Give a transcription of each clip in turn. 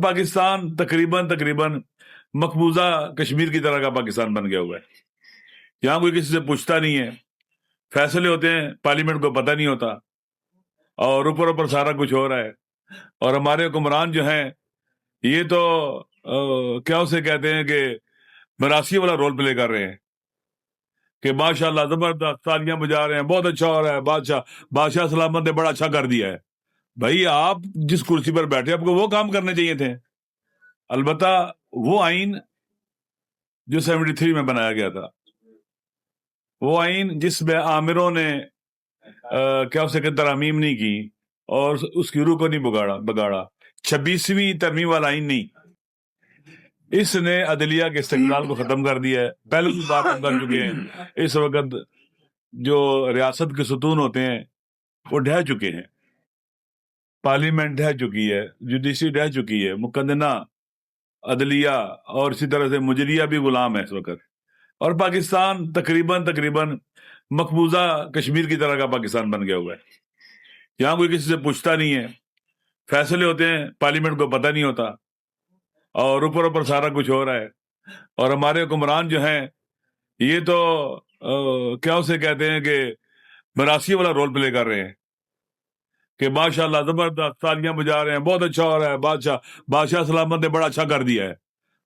पाकिस्तान तकरीबन मकबूजा कश्मीर की तरह का पाकिस्तान बन गया हुआ है। यहाँ कोई किसी से पूछता नहीं है, फैसले होते हैं पार्लियामेंट को पता नहीं होता, और ऊपर ऊपर सारा कुछ हो रहा है। और हमारे हुक्मरान जो हैं ये तो क्या उसे कहते हैं कि मरासी वाला रोल प्ले कर रहे हैं कि माशाल्लाह जबरदस्त तालियां बजा रहे हैं, बहुत अच्छा हो रहा है, बादशाह सलामत ने बड़ा अच्छा कर दिया है। भाई आप जिस कुर्सी पर बैठे आपको वो काम करने चाहिए थे। अलबत्ता वो आइन जो 73 में बनाया गया था, वो आइन जिसमें आमिरों ने क्या उसे कहते तरमीम नहीं की और उसकी रूह को नहीं बगाड़ा 26वीं तरमीम वाला आइन नहीं, इसने अदलिया के इस्तेमाल को खत्म कर दिया है। पहले की बात हम कर चुके हैं। इस वक्त जो रियासत के सुतून होते हैं वो ढह चुके हैं, पार्लियामेंट ढह चुकी है, जुडिशरी ढह चुकी है, मुकदना अदलिया और इसी तरह से मुजरिया भी गुलाम है इस वक्त। और पाकिस्तान तकरीबन मकबूजा कश्मीर की तरह का पाकिस्तान बन गया हुआ है। यहाँ कोई किसी से पूछता नहीं है, फैसले होते हैं पार्लियामेंट को पता नहीं होता, और ऊपर ऊपर सारा कुछ हो रहा है। और हमारे हुक्मरान जो हैं ये तो क्या उसे कहते हैं कि मरासी वाला रोल प्ले कर रहे हैं कि माशाल्लाह जबरदस्त तालियां बजा रहे हैं, बहुत अच्छा हो रहा है, बादशाह सलामत ने बड़ा अच्छा कर दिया है।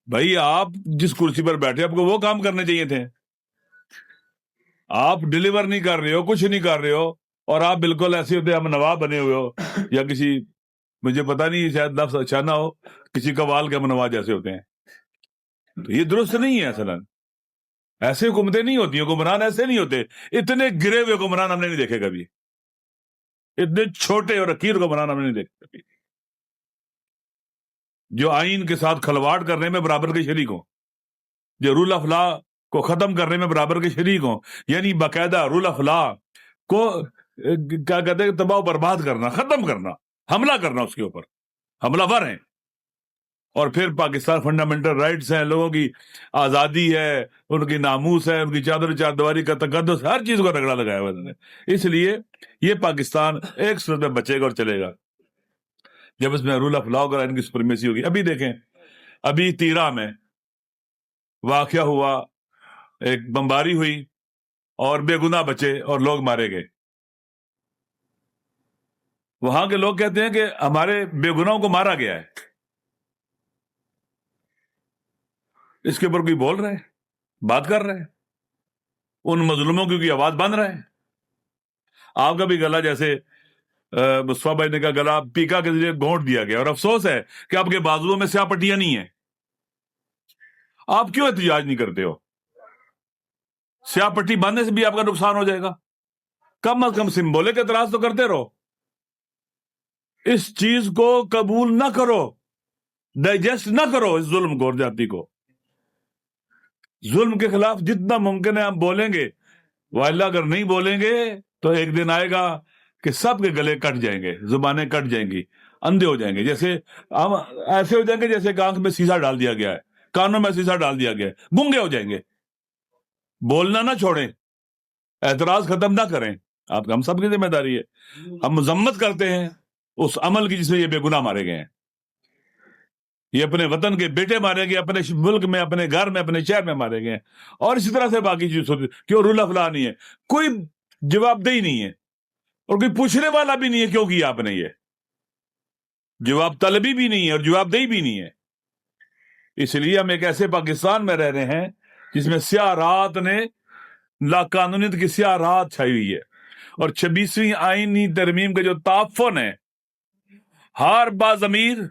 भाई आप जिस कुर्सी पर बैठे आपको वो काम करने चाहिए थे। आप डिलीवर नहीं कर रहे हो, कुछ नहीं कर रहे हो, और आप बिल्कुल ऐसे होते हम नवाब बने हुए हो, या किसी, मुझे पता नहीं शायद लफ्ज अच्छा ना हो, किसी कवाल के हम नवाब जैसे होते हैं। तो ये दुरुस्त नहीं है। असलन ऐसे हुकूमतें नहीं होती, हुक्मरान ऐसे नहीं होते। इतने गिरे हुए हुक्मरान हमने नहीं देखे कभी, इतने छोटे और अकीर हुक्मरान हमने नहीं देखे कभी, जो आइन के साथ खलवाड़ करने में बराबर के शरीक हो, जो रूल ऑफ लॉ को खत्म करने में बराबर के शरीक हो, यानी बाकायदा रूल ऑफ लॉ को क्या कहते हैं तबाह बर्बाद करना, खत्म करना, हमला करना, उसके ऊपर हमलावर हैं। और फिर पाकिस्तान फंडामेंटल राइट्स हैं, लोगों की आज़ादी है, उनकी नामूस है, उनकी चादर चारदीवारी का तकद्दुस, हर चीज को रगड़ा लगाया हुआ उन्होंने। इसलिए ये पाकिस्तान एक सूरत में बचेगा और चलेगा जब इसमें रूल ऑफ लॉ और इनकी सुप्रीमेसी होगी। अभी देखें, अभी तीरा में वाकया हुआ, एक बमबारी हुई और बेगुनाह बचे और लोग मारे गए। वहां के लोग कहते हैं कि हमारे बेगुनाहों को मारा गया है। इसके ऊपर कोई बोल रहे हैं, बात कर रहे हैं, उन मजलूमों की आवाज बन रहे हैं। आपका भी गला, जैसे मुस्तफा भाई ने कहा, गला पीका के जरिए घोंट दिया गया, और अफसोस है कि आपके बाजुओं में स्याह पट्टियां नहीं है। आप क्यों एहतजाज नहीं करते हो? स्याह पट्टी बांधने से भी आपका नुकसान हो जाएगा। कम अज कम सिंबॉलिक एतराज तो करते रहो। इस चीज को कबूल ना करो, डाइजेस्ट ना करो इस जुल्म को और जाति को। जुल्म के खिलाफ जितना मुमकिन है हम बोलेंगे, वाइल्ला अगर नहीं बोलेंगे तो एक दिन आएगा कि सबके गले कट जाएंगे, जुबानें कट जाएंगी, अंधे हो जाएंगे। जैसे हम ऐसे हो जाएंगे जैसे आंख में शीशा डाल दिया गया है, कानों में शीशा डाल दिया गया है, गूंगे हो जाएंगे। बोलना ना छोड़ें, एतराज खत्म ना करें, आप हम सबकी जिम्मेदारी है। हम मजम्मत करते हैं उस अमल की जिसमें ये बेगुनाह मारे गए हैं। ये अपने वतन के बेटे मारे गए, अपने मुल्क में, अपने घर में, अपने शहर में मारे गए। और इसी तरह से बाकी चीज क्यों रूल ऑफ लॉ नहीं है, कोई जवाबदेही नहीं है, और कोई पूछने वाला भी नहीं है क्यों किया आपने ये। जवाब तलबी भी नहीं है और जवाबदेही भी नहीं है। इसलिए हम एक ऐसे पाकिस्तान में रह रहे हैं जिसमें स्याह रात ने, लाकानूनियत की स्याह रात छाई हुई है। और 26वीं आईनी तरमीम का जो ताफुन है, हर बाज़मीर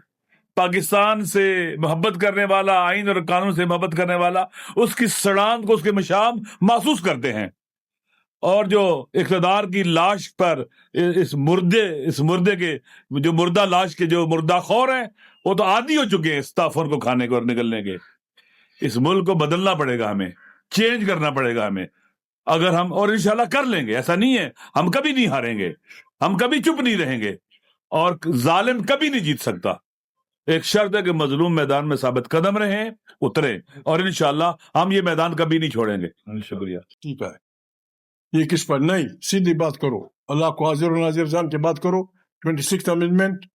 पाकिस्तान से मोहब्बत करने वाला, आइन और कानून से मोहब्बत करने वाला, उसकी सड़ांत को, उसके मशाम महसूस करते हैं। और जो इक़्तिदार की लाश पर इस मुर्दे के, जो मुर्दा लाश के जो मुर्दाखोर हैं, वो तो आदी हो चुके हैं इस ताफुन को खाने को और निकलने के। इस मुल्क को बदलना पड़ेगा, हमें चेंज करना पड़ेगा हमें, अगर हम, और इंशाल्लाह कर लेंगे। ऐसा नहीं है, हम कभी नहीं हारेंगे, हम कभी चुप नहीं रहेंगे, और जालिम कभी नहीं जीत सकता। एक शर्त है कि मजलूम मैदान में साबित कदम रहे, उतरे, और इंशाल्लाह हम ये मैदान कभी नहीं छोड़ेंगे। शुक्रिया। ठीक है, ये किस पर नहीं, सीधी बात करो, अल्लाह को हाजिर और नाजिर जान के बात करो। 26th amendment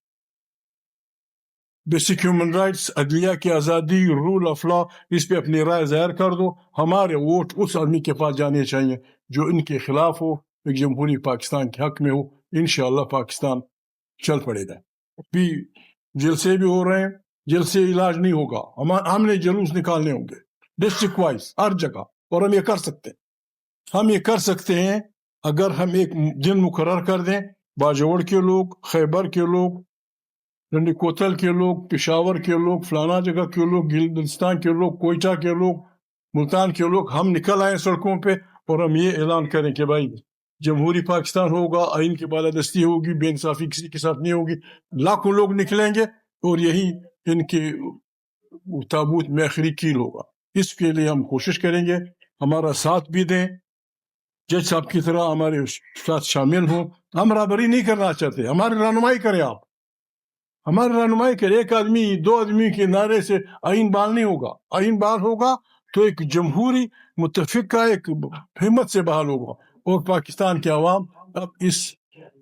basic human rights, عدلیہ کی آزادی، رول آف لا، اس پہ اپنی رائے ظاہر کر دو. ہمارے ووٹ اس آدمی کے پاس جانے چاہیے جو ان کے خلاف ہو، ایک جمہوری پاکستان کے حق میں ہو. انشاءاللہ پاکستان چل پڑے گا. بھی جلسے بھی ہو رہے ہیں، جلسے علاج نہیں ہوگا. ہم نے جلوس نکالنے ہوں گے ڈسٹرکٹ وائز ہر جگہ، اور ہم یہ کر سکتے ہیں. ہم یہ کر سکتے ہیں اگر ہم ایک دن مقرر کر دیں. باجوڑ کے لوگ، خیبر کے لوگ، رنڈی کوتل کے لوگ، پشاور کے لوگ، فلانا جگہ کے لوگ، گلگستان کے لوگ، کوئٹہ کے لوگ، ملتان کے لوگ، ہم نکل آئیں سڑکوں پہ اور ہم یہ اعلان کریں کہ بھائی جمہوری پاکستان ہوگا، آئین کی بالادستی ہوگی، بے انصافی کسی کے ساتھ نہیں ہوگی. لاکھوں لوگ نکلیں گے اور یہی ان کے تابوت میں آخری کیل ہوگا. اس کے لیے ہم کوشش کریں گے، ہمارا ساتھ بھی دیں، جج صاحب کی طرح ہمارے ساتھ شامل ہوں. ہم رابری نہیں کرنا چاہتے، ہماری رہنمائی کریں. آپ ہماری رہنمائی کریں. ایک آدمی دو آدمی کے نعرے سے آئین بال نہیں ہوگا. آئین بال ہوگا تو ایک جمہوری متفقہ ایک ہمت سے بحال ہوگا. اور پاکستان کے عوام اب اس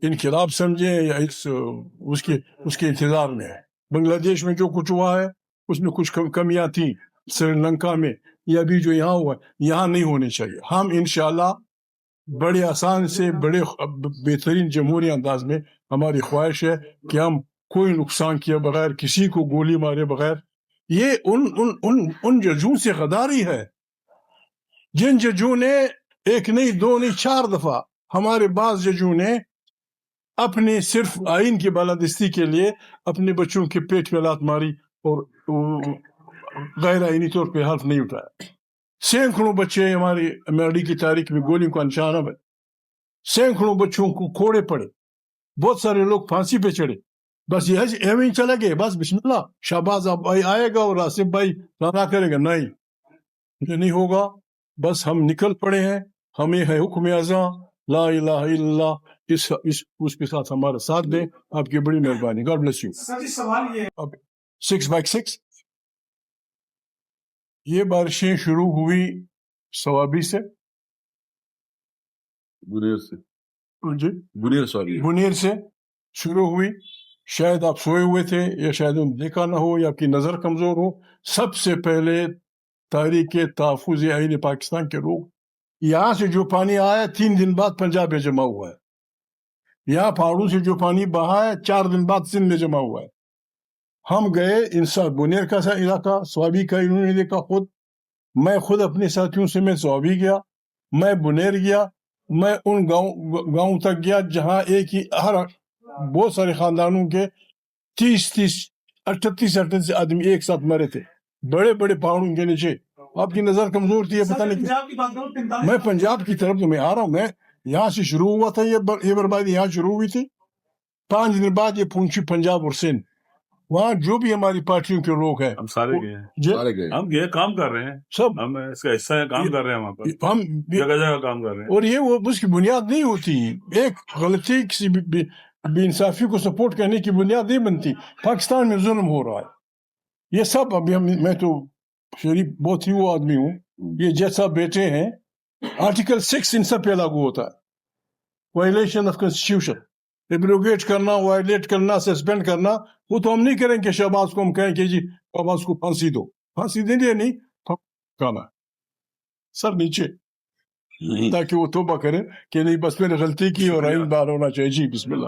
انقلاب سمجھیں یا اس کے انتظار میں ہے. بنگلہ دیش میں جو کچھ ہوا ہے اس میں کچھ کمیاں تھیں، سری لنکا میں، یا بھی جو یہاں ہوا ہے یہاں نہیں ہونی چاہیے. ہم انشاءاللہ بڑے آسان سے بڑے بہترین جمہوری انداز میں، ہماری خواہش ہے کہ ہم کوئی نقصان کیے بغیر، کسی کو گولی مارے بغیر. یہ ان ججوں سے غداری ہے جن ججوں نے ایک نہیں دو نہیں 4 دفعہ ہمارے بعض ججوں نے اپنے صرف آئین کی بالادستی کے لیے اپنے بچوں کے پیٹ میں لات ماری اور غیر آئینی طور پہ حلف نہیں اٹھایا. سینکڑوں بچے ہماری امریکی کی تاریخ میں گولیوں کا نشانہ بنے. سینکڑوں بچوں کو کوڑے پڑے. بہت سارے لوگ پھانسی پہ چڑھے. بس یہ ایویں چلا گئے، بس بسم اللہ شہباز بھائی آئے گا اور آصف بھائی لانا کرے گا. نہیں، یہ نہیں ہوگا. بس ہم نکل پڑے ہیں. ہمیں ہے حکم اعظم لا الہ الا اللہ. اس کے ساتھ ہمارا ساتھ دیں. آپ کی بڑی مہربانی. God bless you. سوال یہ 6x6 یہ بارشیں شروع ہوئی صوابی سے، جی منیر سے شروع ہوئی. شاید آپ سوئے ہوئے تھے یا شاید دیکھا نہ ہو یا آپ کی نظر کمزور ہو. سب سے پہلے تحریک تحفظ آئین پاکستان کے لوگ، یہاں سے جو پانی آیا 3 دن بعد پنجاب میں جمع ہوا ہے. یہاں پہاڑوں سے جو پانی بہا ہے 4 دن بعد سندھ میں جمع ہوا ہے. ہم گئے انسان بنیر کا سا علاقہ، سوابی کا انہوں نے دیکھا. میں خود اپنے ساتھیوں سے میں سوابی گیا، میں بنیر گیا، میں ان گاؤں تک گیا جہاں ایک ہی بہت سارے خاندانوں کے 38 آدمی ایک ساتھ مرے تھے بڑے بڑے پہاڑوں کے نیچے. آپ کی نظر کمزور تھی، پتہ نہیں. میں پنجاب کی طرف میں آ رہا ہوں. میں یہاں سے شروع ہوا تھا، یہ بربادی یہاں شروع ہوئی تھی. 5 دن بعد یہ پہنچی پنجاب اور سندھ. وہاں جو بھی ہماری پارٹیوں کے لوگ ہیں، ہم سارے گئے، ہم گئے کام کر رہے ہیں، سب ہم اس کا حصہ ہے، کام کر رہے ہیں وہاں پر، ہم جگہ جگہ کام کر رہے ہیں. اور یہ وہ اس کی بنیاد نہیں ہوتی. ایک غلطی کسی بے انصافی کو سپورٹ کرنے کی بنیاد نہیں بنتی. پاکستان میں ظلم ہو رہا ہے. یہ سب ابھی میں تو شریف بہت ہی وہ آدمی ہوں. یہ جیسا بیٹے ہیں آرٹیکل 6 ان سب پہ لاگو ہوتا ہے. وائلیشن آف کانسٹیٹیوشن، ایبروگیٹ کرنا، وائلیٹ کرنا، سسپینڈ کرنا. وہ تو ہم نہیں کریں کہ شہباز کو ہم کہیں کہ جی شہباز کو پھانسی دو. پھانسی دینے نہیں، کہنا سر نیچے، تاکہ وہ توبہ کرے کہ نہیں بس میں نے غلطی کی اور آئین بار ہونا چاہیے. جی بسم اللہ.